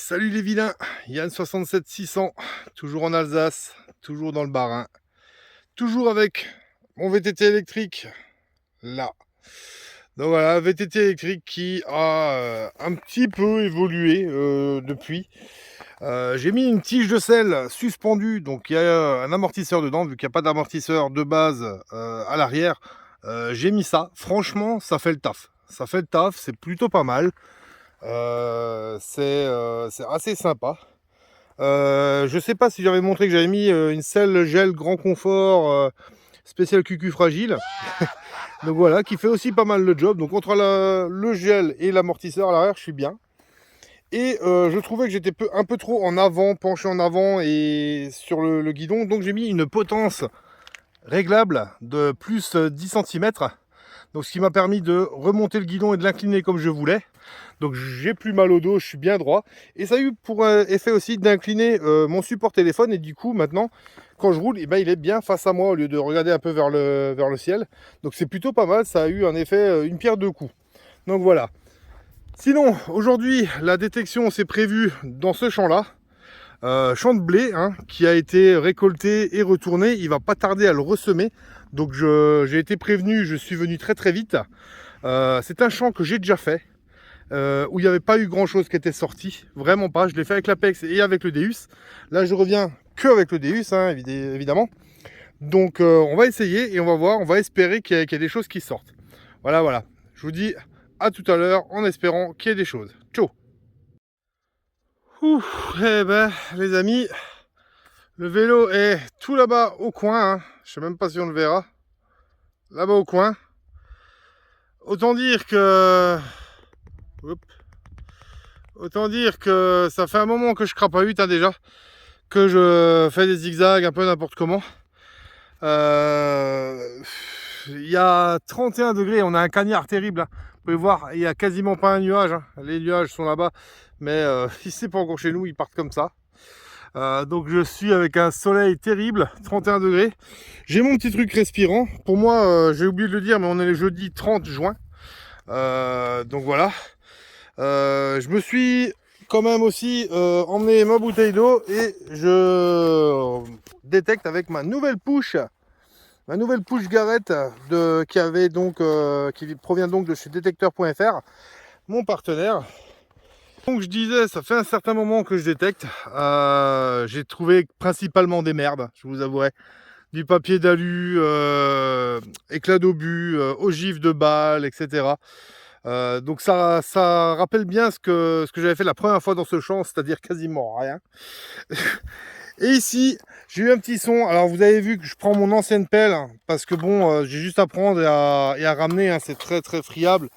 Salut les vilains, Yann 67 600, toujours en Alsace, toujours dans le Bas-Rhin, toujours avec mon VTT électrique, là. Donc voilà, VTT électrique qui a un petit peu évolué depuis. J'ai mis une tige de sel suspendue, donc il y a un amortisseur dedans, vu qu'il n'y a pas d'amortisseur de base à l'arrière. J'ai mis ça, franchement ça fait le taf. Ça fait le taf, c'est plutôt pas mal. C'est assez sympa. Je sais pas si j'avais montré que j'avais mis une selle gel grand confort spécial cucu fragile. Donc voilà, qui fait aussi pas mal le job. Donc entre le gel et l'amortisseur à l'arrière, je suis bien. Et je trouvais que j'étais un peu trop en avant, penché en avant et sur le guidon. Donc j'ai mis une potence réglable de plus 10 cm. Donc ce qui m'a permis de remonter le guidon et de l'incliner comme je voulais. Donc j'ai plus mal au dos, je suis bien droit. Et ça a eu pour effet aussi d'incliner mon support téléphone. Et du coup maintenant, quand je roule, il est bien face à moi au lieu de regarder un peu vers le ciel. Donc c'est plutôt pas mal, ça a eu un effet, une pierre deux coups. Donc voilà. Sinon, aujourd'hui, la détection s'est prévue dans ce champ-là. Champ de blé qui a été récolté et retourné. Il va pas tarder à le ressemer. Donc j'ai été prévenu, je suis venu très très vite. C'est un champ que j'ai déjà fait. Où il n'y avait pas eu grand chose qui était sorti, vraiment pas. Je l'ai fait avec l'Apex et avec le Deus. Là je reviens que avec le Deus évidemment. Donc on va essayer et on va voir, on va espérer qu'il y ait des choses qui sortent. Voilà, je vous dis à tout à l'heure en espérant qu'il y ait des choses. Ciao. Eh ben les amis, le vélo est tout là-bas au coin, je sais même pas si on le verra, là-bas au coin. Autant dire que ça fait un moment que je crapahute déjà, que je fais des zigzags un peu n'importe comment. Il y a 31 degrés, on a un cagnard terrible. Vous pouvez voir, il n'y a quasiment pas un nuage. Les nuages sont là-bas, mais ici c'est pas encore chez nous, ils partent comme ça. Donc je suis avec un soleil terrible, 31 degrés. J'ai mon petit truc respirant. Pour moi, j'ai oublié de le dire, mais on est le jeudi 30 juin. Donc voilà. Je me suis quand même aussi emmené ma bouteille d'eau et je détecte avec ma nouvelle push Garrett qui provient donc de chez détecteur.fr, mon partenaire. Donc je disais, ça fait un certain moment que je détecte. J'ai trouvé principalement des merdes, je vous avouerai. Du papier d'alu, éclat d'obus, ogives de balles, etc. Donc ça rappelle bien ce que j'avais fait la première fois dans ce champ, c'est-à-dire quasiment rien. Et ici, j'ai eu un petit son. Alors vous avez vu que je prends mon ancienne pelle, parce que bon, j'ai juste à prendre et à ramener, c'est très très friable.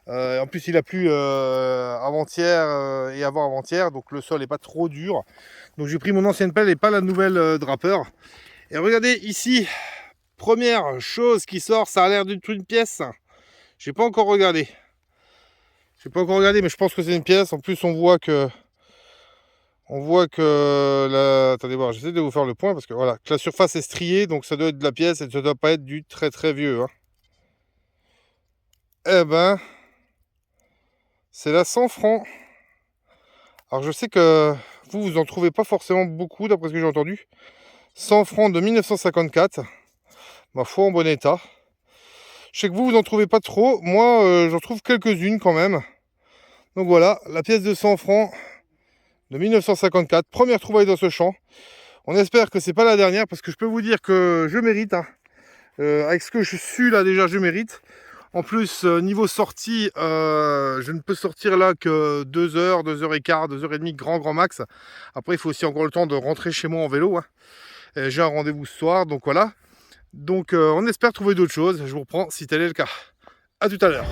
En plus il a plu avant-hier et avant-avant-hier, donc le sol n'est pas trop dur. Donc j'ai pris mon ancienne pelle et pas la nouvelle drapeur. Et regardez ici, première chose qui sort, ça a l'air d'une pièce. J'ai pas encore regardé. Mais je pense que c'est une pièce. En plus, on voit que attendez voir, j'essaie de vous faire le point parce que voilà, que la surface est striée, donc ça doit être de la pièce et ça doit pas être du très très vieux. Eh ben, c'est la 100 francs. Alors je sais que vous en trouvez pas forcément beaucoup d'après ce que j'ai entendu. 100 francs de 1954. Ma foi, en bon état. Je sais que vous en trouvez pas trop. Moi, j'en trouve quelques-unes quand même. Donc voilà, la pièce de 100 francs de 1954. Première trouvaille dans ce champ. On espère que c'est pas la dernière parce que je peux vous dire que je mérite. Avec ce que je suis là déjà, je mérite. En plus, niveau sortie, je ne peux sortir là que 2 heures, 2 heures et quart, 2 heures et demie, grand max. Après, il faut aussi encore le temps de rentrer chez moi en vélo. J'ai un rendez-vous ce soir, donc voilà. Donc on espère trouver d'autres choses. Je vous reprends si tel est le cas. A tout à l'heure.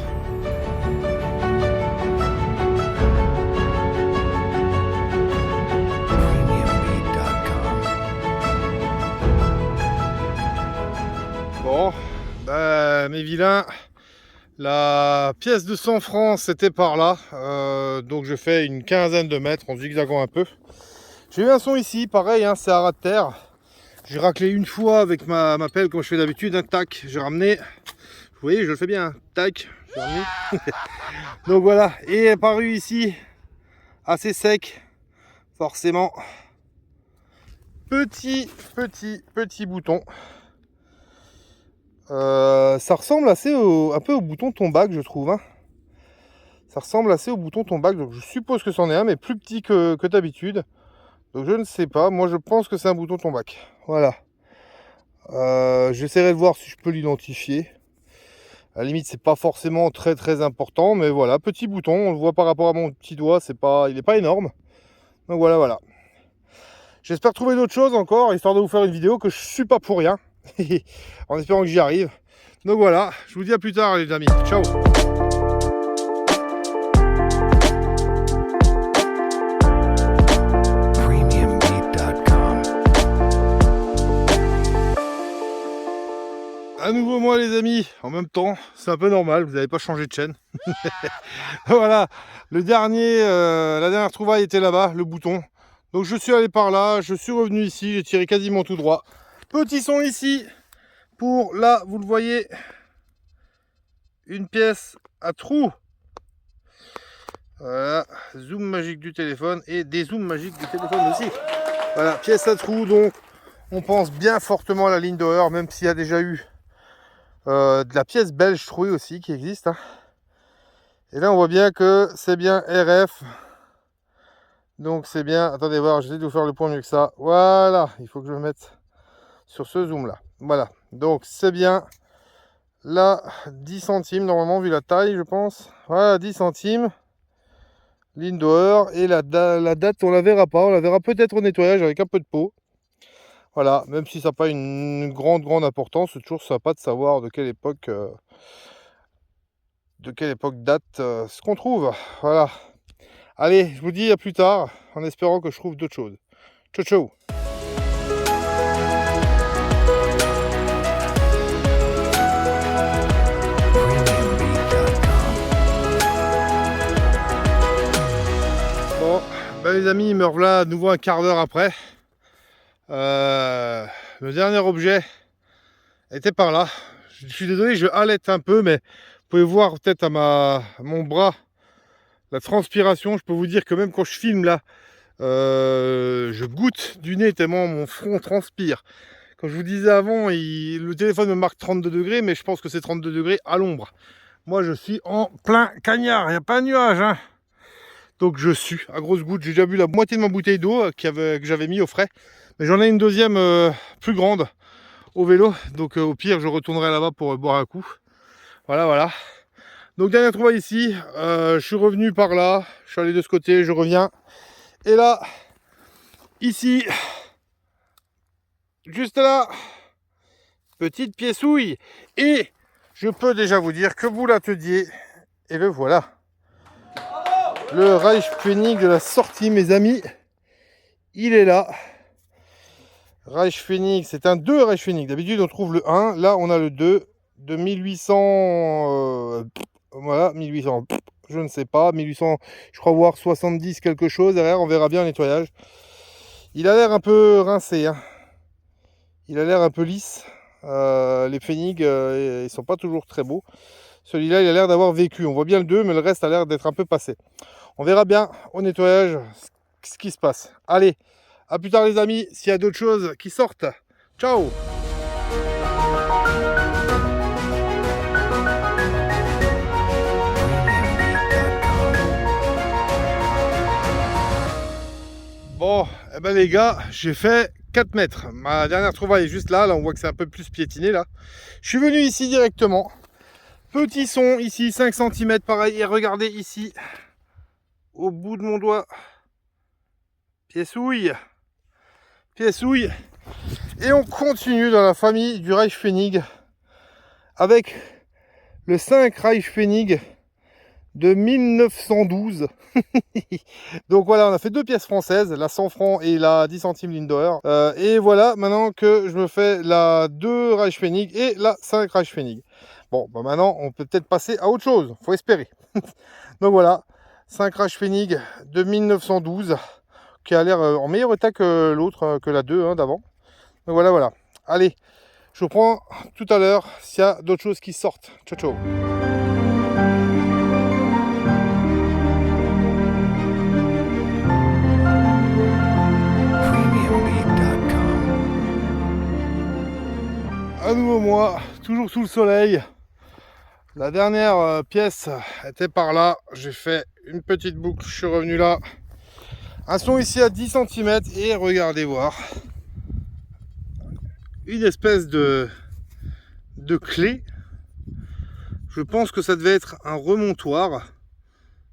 Bon, mes vilains, la pièce de 100 francs c'était par là. Donc je fais une quinzaine de mètres en zigzagant un peu. J'ai eu un son ici, pareil, c'est à ras de terre. J'ai raclé une fois avec ma pelle comme je fais d'habitude, tac, j'ai ramené. Vous voyez, je le fais bien, tac, j'ai ramené. Donc voilà, et est apparu ici, assez sec, forcément, petit bouton. Ça ressemble assez un peu au bouton tombac, je trouve. Hein. Ça ressemble assez au bouton tombac, donc je suppose que c'en est un, mais plus petit que d'habitude. Donc je ne sais pas, moi je pense que c'est un bouton tombac. Voilà. J'essaierai de voir si je peux l'identifier. À la limite, c'est pas forcément très important, mais voilà, petit bouton, on le voit par rapport à mon petit doigt, il n'est pas énorme. Donc voilà. J'espère trouver d'autres choses encore, histoire de vous faire une vidéo que je suis pas pour rien, en espérant que j'y arrive. Donc voilà, je vous dis à plus tard les amis, ciao. À nouveau moi les amis, en même temps, c'est un peu normal, vous n'avez pas changé de chaîne. Voilà, la dernière trouvaille était là-bas, le bouton. Donc je suis allé par là, je suis revenu ici, j'ai tiré quasiment tout droit. Petit son ici, pour là, vous le voyez, une pièce à trous. Voilà, zoom magique du téléphone et des zooms magiques du téléphone aussi. Voilà, pièce à trous, donc on pense bien fortement à la ligne d'Oer, même s'il y a déjà eu de la pièce belge trouée aussi qui existe. Hein. Et là on voit bien que c'est bien RF. Donc c'est bien, attendez voir, j'essaie de vous faire le point mieux que ça. Voilà, il faut que je me mette sur ce zoom là. Voilà, donc c'est bien là 10 centimes normalement vu la taille je pense. Voilà, 10 centimes. Ligne d'Oer et la date on la verra pas, on la verra peut-être au nettoyage avec un peu de peau. Voilà, même si ça n'a pas une grande importance, c'est toujours sympa de savoir de quelle époque date ce qu'on trouve. Voilà. Allez, je vous dis à plus tard, en espérant que je trouve d'autres choses. Ciao, ciao. Bon, ben les amis, me revoilà à nouveau un quart d'heure après. Le dernier objet était par là. Je suis désolé, je halète un peu, mais vous pouvez voir peut-être à mon bras la transpiration. Je peux vous dire que même quand je filme là, je goutte du nez tellement mon front transpire. Comme je vous disais avant, le téléphone me marque 32 degrés, mais je pense que c'est 32 degrés à l'ombre. Moi, je suis en plein cagnard, il n'y a pas de nuage. Hein. Donc je sue à grosses gouttes. J'ai déjà bu la moitié de ma bouteille d'eau que j'avais mis au frais. Mais j'en ai une deuxième plus grande au vélo. Donc au pire, je retournerai là-bas pour boire un coup. Voilà. Donc dernière trouvaille ici. Je suis revenu par là. Je suis allé de ce côté, je reviens. Et là, ici, juste là, petite piècouille. Et je peux déjà vous dire que vous l'attendiez. Et le voilà. Le Reichskönig de la sortie, mes amis. Il est là. Reichskönig, c'est un 2 Reichskönig. D'habitude, on trouve le 1. Là, on a le 2 de 1800. Voilà, 1800. Je ne sais pas. 1800, je crois voir 70 quelque chose. Derrière, on verra bien le nettoyage. Il a l'air un peu rincé. Hein. Il a l'air un peu lisse. Les Pfennig, ils sont pas toujours très beaux. Celui-là, il a l'air d'avoir vécu. On voit bien le 2, mais le reste a l'air d'être un peu passé. On verra bien au nettoyage ce qui se passe. Allez, à plus tard les amis, s'il y a d'autres choses qui sortent. Ciao! Bon, eh ben les gars, j'ai fait 4 mètres. Ma dernière trouvaille est juste là. Là, on voit que c'est un peu plus piétiné là. Je suis venu ici directement. Petit son ici, 5 cm pareil. Et regardez ici, au bout de mon doigt, piècouille. Et on continue dans la famille du Reichskönig avec le 5 Reichskönig de 1912. Donc voilà, on a fait 2 pièces françaises, la 100 francs et la 10 centimes ligne d'Oer. Et voilà, maintenant que je me fais la 2 Reichskönig et la 5 Reichskönig. Bon, bah maintenant, on peut peut-être passer à autre chose, faut espérer. Donc voilà, 5 Reichskönig de 1912, qui a l'air en meilleur état que l'autre, que la 2 hein, d'avant. Donc voilà. Allez, je vous reprends tout à l'heure s'il y a d'autres choses qui sortent. Ciao. Un nouveau mois, toujours sous le soleil. La dernière pièce était par là. J'ai fait une petite boucle, je suis revenu là. Un son ici à 10 cm et regardez voir. Une espèce de clé. Je pense que ça devait être un remontoir.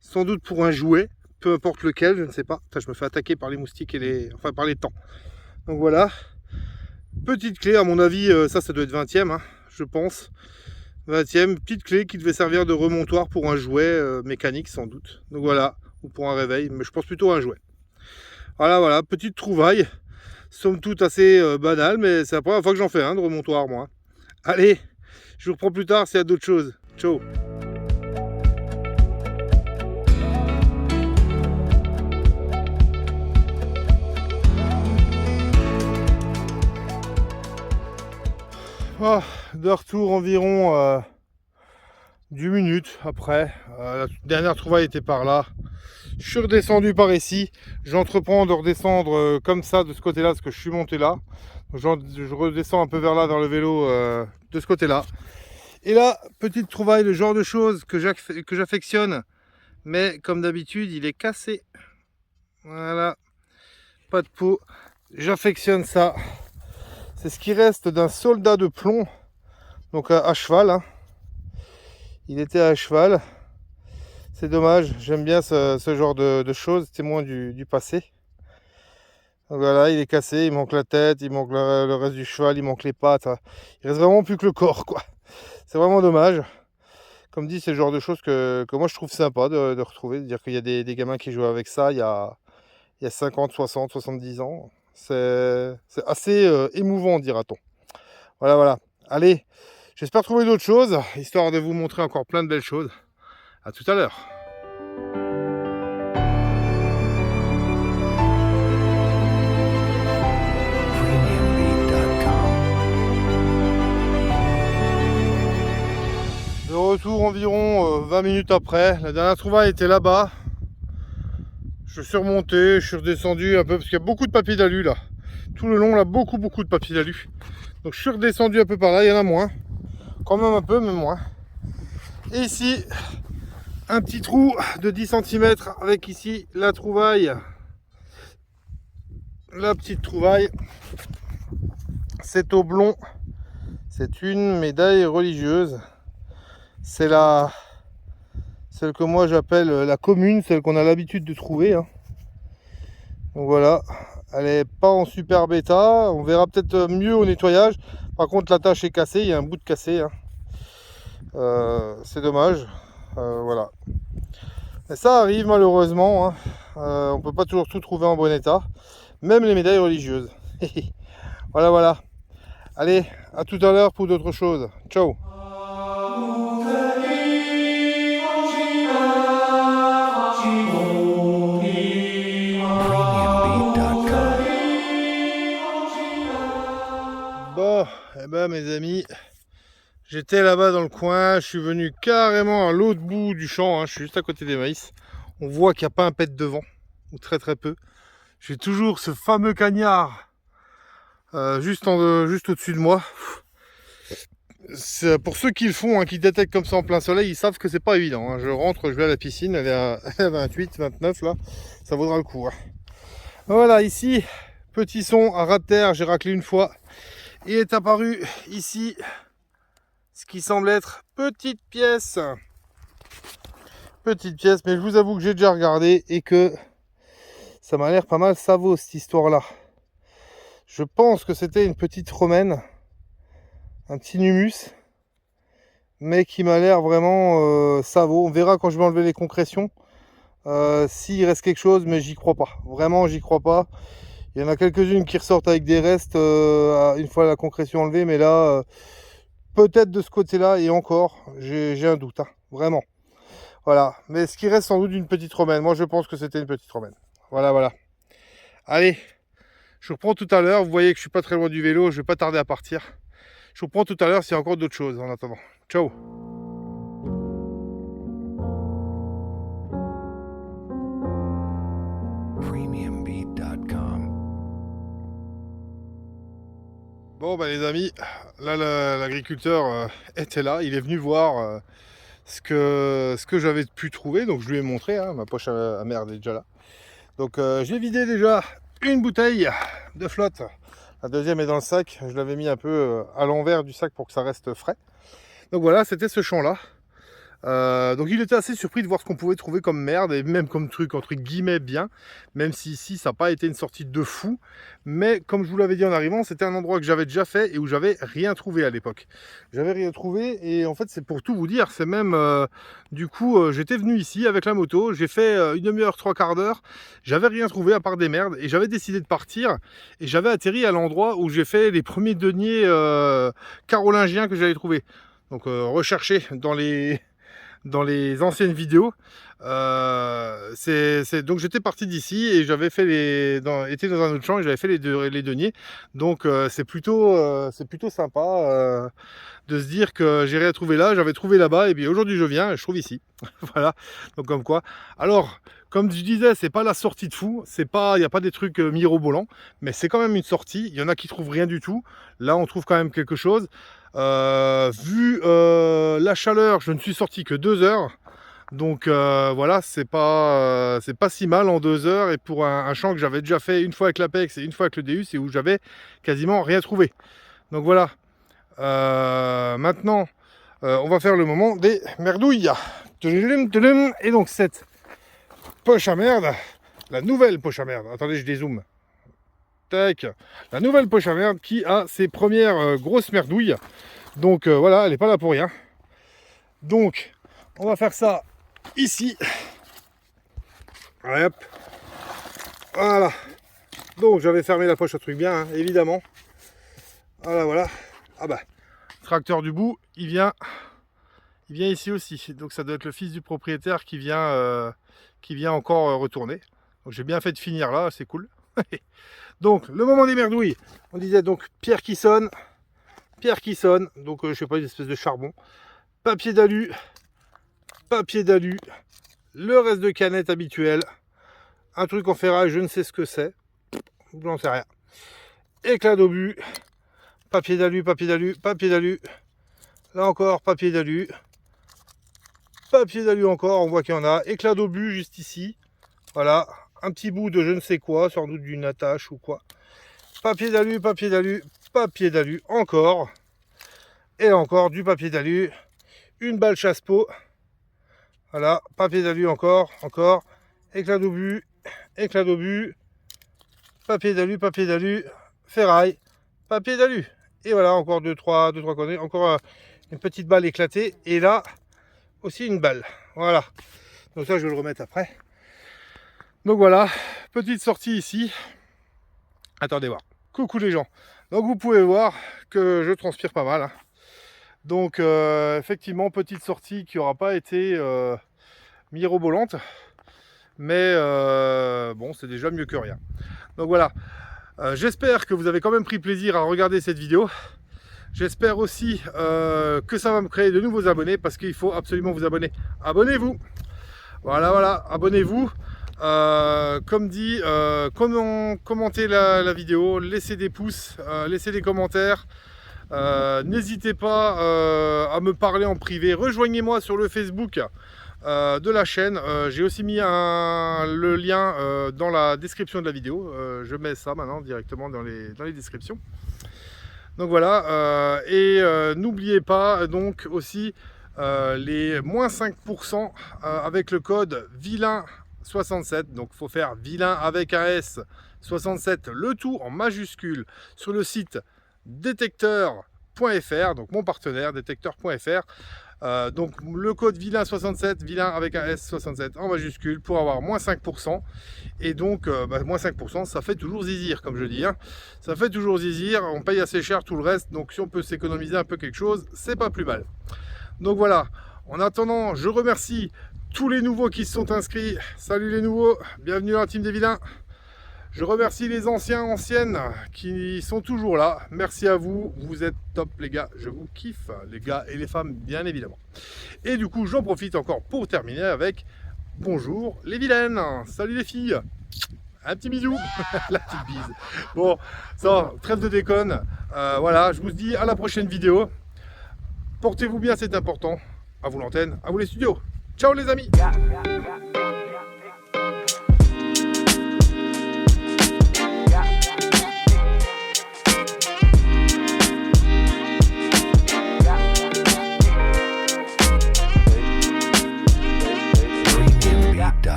Sans doute pour un jouet, peu importe lequel, je ne sais pas. Putain, je me fais attaquer par les moustiques et par les temps. Donc voilà. Petite clé, à mon avis, ça doit être 20e, hein, je pense. 20e, petite clé qui devait servir de remontoir pour un jouet mécanique sans doute. Donc voilà, ou pour un réveil, mais je pense plutôt à un jouet. Voilà, petite trouvaille. Somme toute assez banale, mais c'est la première fois que j'en fais un de remontoir, moi. Allez, je vous reprends plus tard s'il y a d'autres choses. Ciao. De retour environ 10 minutes après. La dernière trouvaille était par là. Je suis redescendu par ici. J'entreprends de redescendre comme ça de ce côté-là parce que je suis monté là. Je redescends un peu vers là, vers le vélo de ce côté-là. Et là, petite trouvaille, le genre de choses que j'affectionne. Mais comme d'habitude, il est cassé. Voilà. Pas de peau. J'affectionne ça. C'est ce qui reste d'un soldat de plomb. Donc à cheval. Hein. Il était à cheval. C'est dommage. J'aime bien ce genre de choses. Témoin du passé. Donc voilà, il est cassé. Il manque la tête. Il manque le reste du cheval. Il manque les pattes. Hein. Il reste vraiment plus que le corps, quoi. C'est vraiment dommage. Comme dit, c'est le genre de choses que moi je trouve sympa de retrouver. De dire qu'il y a des gamins qui jouent avec ça il y a 50, 60, 70 ans. C'est assez émouvant, dira-t-on. Voilà. Allez, j'espère trouver d'autres choses, histoire de vous montrer encore plein de belles choses. À tout à l'heure. De retour environ 20 minutes après. La dernière trouvaille était là-bas. Je suis remonté, je suis redescendu un peu parce qu'il y a beaucoup de papier d'alu là. Tout le long là, beaucoup de papier d'alu. Donc je suis redescendu un peu par là, il y en a moins. Quand même un peu, mais moins. Et ici, un petit trou de 10 cm avec ici la trouvaille. La petite trouvaille. Cet oblong, c'est une médaille religieuse. C'est celle que moi j'appelle la commune, celle qu'on a l'habitude de trouver. Hein. Donc voilà, elle est pas en super bêta, on verra peut-être mieux au nettoyage. Par contre la tâche est cassée, il y a un bout de cassé. Hein. C'est dommage, voilà. Mais ça arrive malheureusement, hein. On peut pas toujours tout trouver en bon état, même les médailles religieuses. Voilà. Allez, à tout à l'heure pour d'autres choses. Ciao. Bon, eh ben mes amis, j'étais là-bas dans le coin, je suis venu carrément à l'autre bout du champ, hein, je suis juste à côté des maïs. On voit qu'il n'y a pas un pet devant, ou très peu. J'ai toujours ce fameux cagnard juste au-dessus de moi. Pour ceux qui le font, hein, qui détectent comme ça en plein soleil, ils savent que c'est pas évident. Hein. Je rentre, je vais à la piscine, elle est à 28, 29 là, ça vaudra le coup. Hein. Voilà, ici, petit son à ras de terre, j'ai raclé une fois. Et est apparu ici ce qui semble être petite pièce. Petite pièce, mais je vous avoue que j'ai déjà regardé et que ça m'a l'air pas mal savot cette histoire-là. Je pense que c'était une petite romaine, un petit numus, mais qui m'a l'air vraiment savot. On verra quand je vais enlever les concrétions s'il reste quelque chose, mais j'y crois pas. Vraiment, j'y crois pas. Il y en a quelques-unes qui ressortent avec des restes une fois la concrétion enlevée, mais là, peut-être de ce côté-là, et encore, j'ai un doute, hein, vraiment. Voilà, mais ce qui reste sans doute une petite romaine. Moi, je pense que c'était une petite romaine. Voilà. Allez, je reprends tout à l'heure. Vous voyez que je suis pas très loin du vélo, je vais pas tarder à partir. Je vous reprends tout à l'heure s'il y a encore d'autres choses en attendant. Ciao. Bon, Bon bah les amis, là l'agriculteur était là, il est venu voir ce que j'avais pu trouver, donc je lui ai montré, hein, ma poche à merde est déjà là. Donc j'ai vidé déjà une bouteille de flotte, la deuxième est dans le sac, je l'avais mis un peu à l'envers du sac pour que ça reste frais. Donc voilà, c'était ce champ là. Donc il était assez surpris de voir ce qu'on pouvait trouver comme merde et même comme truc entre guillemets bien, même si ici ça n'a pas été une sortie de fou, mais comme je vous l'avais dit en arrivant, c'était un endroit que j'avais déjà fait et où j'avais rien trouvé à l'époque. J'avais rien trouvé et en fait c'est pour tout vous dire, c'est même du coup j'étais venu ici avec la moto, j'ai fait une demi-heure, trois quarts d'heure, j'avais rien trouvé à part des merdes et j'avais décidé de partir et j'avais atterri à l'endroit où j'ai fait les premiers deniers carolingiens que j'avais trouvé. Donc rechercher dans les anciennes vidéos. Donc j'étais parti d'ici et j'avais fait été dans un autre champ et j'avais fait les deniers. Donc c'est plutôt sympa de se dire que j'ai rien trouvé là, j'avais trouvé là-bas et puis aujourd'hui je viens et je trouve ici. Voilà, donc comme quoi. Alors, comme je disais, c'est pas la sortie de fou, il n'y a pas des trucs mirobolants, mais c'est quand même une sortie. Il y en a qui trouvent rien du tout. Là, on trouve quand même quelque chose. Vu la chaleur, je ne suis sorti que 2 heures. Donc voilà, c'est pas si mal en 2 heures. Et pour un champ que j'avais déjà fait une fois avec l'Apex et une fois avec le Deus et où j'avais quasiment rien trouvé. Donc voilà. Maintenant, on va faire le moment des merdouilles. Et donc cette poche à merde, la nouvelle poche à merde. Attendez, je dézoome. Tac. La nouvelle poche à merde qui a ses premières grosses merdouilles. Donc voilà, elle n'est pas là pour rien. Donc, on va faire ça ici. Allez, hop. Voilà. Donc, j'avais fermé la poche à truc bien, hein, évidemment. Voilà, voilà. Ah bah, tracteur du bout, il vient ici aussi. Donc, ça doit être le fils du propriétaire qui vient encore retourner. Donc, j'ai bien fait de finir là, c'est cool. Donc, le moment des merdouilles. On disait donc pierre qui sonne, donc je sais pas, une espèce de charbon, papier d'alu, le reste de canette habituel, un truc en ferraille, je ne sais ce que c'est, je n'en sais rien, éclat d'obus, papier d'alu, là encore papier d'alu encore, on voit qu'il y en a, éclat d'obus juste ici, voilà, un petit bout de je ne sais quoi, sans doute d'une attache ou quoi, papier d'alu, encore, et encore du papier d'alu, une balle chasse-peau, voilà, papier d'alu encore, éclat d'obus, papier d'alu, ferraille, papier d'alu, et voilà, encore deux trois conneries, encore une petite balle éclatée, et là, aussi une balle, voilà, donc ça je vais le remettre après. Donc voilà, petite sortie ici, attendez voir, coucou les gens, donc vous pouvez voir que je transpire pas mal, hein. Donc effectivement, petite sortie qui n'aura pas été mirobolante, mais bon, c'est déjà mieux que rien. Donc voilà, j'espère que vous avez quand même pris plaisir à regarder cette vidéo. J'espère aussi que ça va me créer de nouveaux abonnés, parce qu'il faut absolument vous abonner. Abonnez-vous. Voilà, abonnez-vous. Comme dit, commentez la vidéo, laissez des pouces, laissez des commentaires. N'hésitez pas à me parler en privé. Rejoignez-moi sur le Facebook de la chaîne. J'ai aussi mis le lien dans la description de la vidéo. Je mets ça maintenant directement dans les descriptions. Donc voilà. N'oubliez pas donc aussi les moins 5% avec le code vilain67. Donc il faut faire vilain avec un S 67, le tout en majuscule, sur le site détecteur.fr, donc mon partenaire détecteur.fr. Donc le code vilain67, vilain avec un S 67 en majuscule, pour avoir moins 5%. Et donc moins 5%, ça fait toujours zizir, comme je dis, hein. Ça fait toujours zizir, on paye assez cher tout le reste, donc si on peut s'économiser un peu quelque chose, c'est pas plus mal. Donc voilà, en attendant, je remercie tous les nouveaux qui se sont inscrits. Salut les nouveaux, bienvenue dans la team des vilains. Je remercie les anciennes qui sont toujours là. Merci à vous, vous êtes top les gars, je vous kiffe, les gars et les femmes bien évidemment. Et du coup, j'en profite encore pour terminer avec bonjour les vilaines. Salut les filles. Un petit bisou. La petite bise. Bon, ça, trêve de déconne. Voilà, je vous dis à la prochaine vidéo. Portez-vous bien, c'est important. À vous l'antenne, à vous les studios. Ciao les amis.